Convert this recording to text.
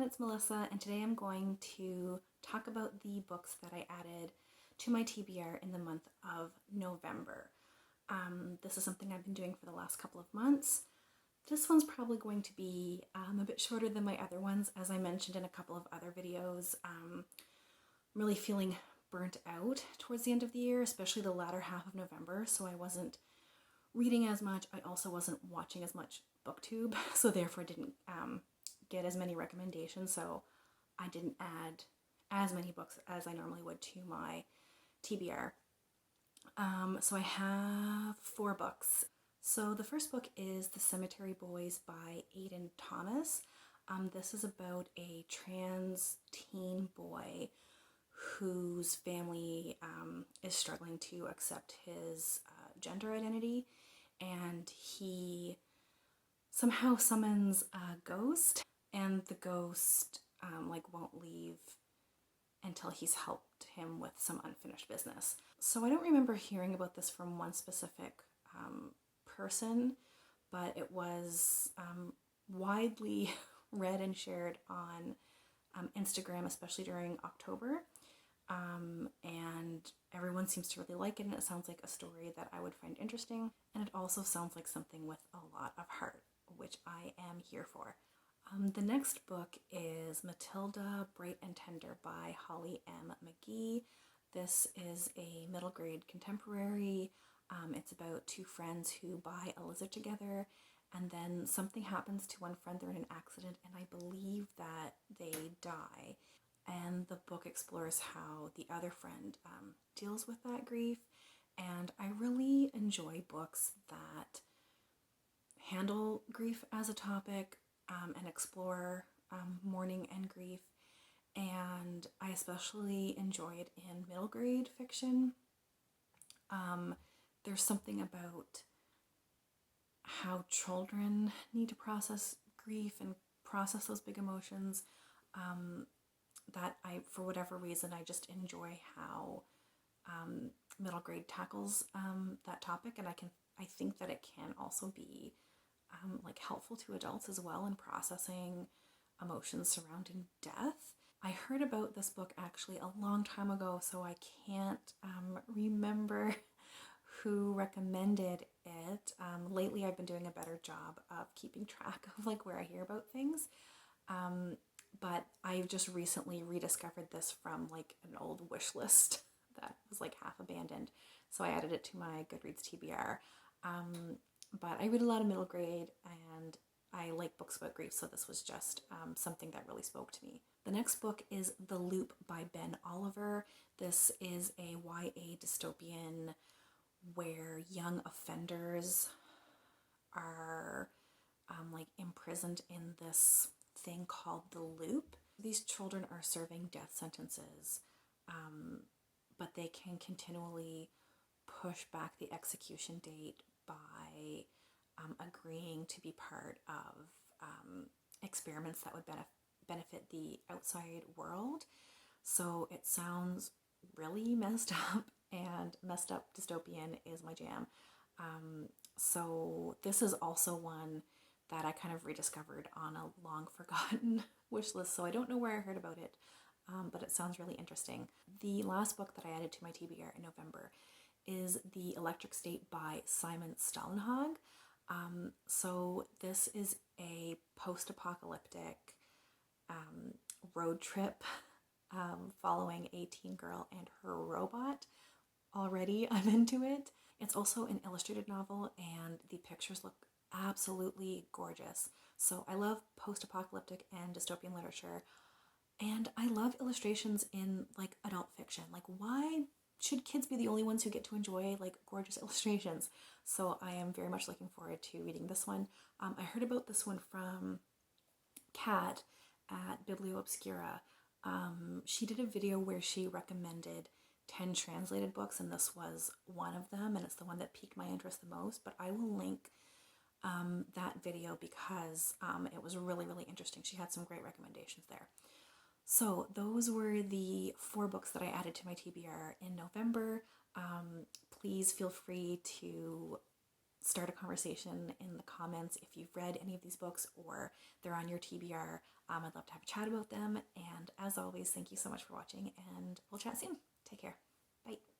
it's Melissa, and today I'm going to talk about the books that I added to my TBR in the month of November. This is something I've been doing for the last couple of months. This one's probably going to be a bit shorter than my other ones, as I mentioned in a couple of other videos. I'm really feeling burnt out towards the end of the year, especially the latter half of November, so I wasn't reading as much. I also wasn't watching as much BookTube, so therefore didn't get as many recommendations, so I didn't add as many books as I normally would to my TBR. So I have 4 books. So the first book is The Cemetery Boys by Aiden Thomas. This is about a trans teen boy whose family is struggling to accept his gender identity, and he somehow summons a ghost, and the ghost won't leave until he's helped him with some unfinished business. So I don't remember hearing about this from one specific person, but it was widely read and shared on Instagram, especially during October. And everyone seems to really like it, and it sounds like a story that I would find interesting, and it also sounds like something with a lot of heart, which I am here for. The next book is Matilda, Bright and Tender by Holly M. McGhee. This is a middle grade contemporary. It's about 2 friends who buy a lizard together, and then something happens to one friend. They're in an accident, and I believe that they die. And the book explores how the other friend deals with that grief. And I really enjoy books that handle grief as a topic and explore mourning and grief. And I especially enjoy it in middle grade fiction. There's something about how children need to process grief and process those big emotions that I, for whatever reason, I just enjoy how middle grade tackles that topic, and I think that it can also be helpful to adults as well in processing emotions surrounding death. I heard about this book actually a long time ago, so I can't remember who recommended it. Lately I've been doing a better job of keeping track of where I hear about things. But I've just recently rediscovered this from an old wish list that was half abandoned. So I added it to my Goodreads TBR. But I read a lot of middle grade, and I like books about grief, so this was just something that really spoke to me. The next book is The Loop by Ben Oliver. This is a YA dystopian where young offenders are imprisoned in this thing called the loop. These children are serving death sentences, but they can continually push back the execution date by agreeing to be part of experiments that would benefit the outside world. So it sounds really messed up, and messed up dystopian is my jam. So this is also one that I kind of rediscovered on a long forgotten wish list, so I don't know where I heard about it, but it sounds really interesting. The last book that I added to my TBR in November is The Electric State by Simon Stålenhag. So this is a post-apocalyptic road trip following a teen girl and her robot. Already I'm into it. It's also an illustrated novel, and the pictures look absolutely gorgeous. So I love post-apocalyptic and dystopian literature, and I love illustrations in adult fiction. Why should kids be the only ones who get to enjoy gorgeous illustrations? So I am very much looking forward to reading this one. I heard about this one from Kat at Biblio Obscura. She did a video where she recommended 10 translated books, and this was one of them, and it's the one that piqued my interest the most. But I will link that video because it was really, really interesting. She had some great recommendations there. So those were the 4 books that I added to my TBR in November. Please feel free to start a conversation in the comments if you've read any of these books or they're on your TBR. I'd love to have a chat about them. And as always, thank you so much for watching, and we'll chat soon. Take care. Bye.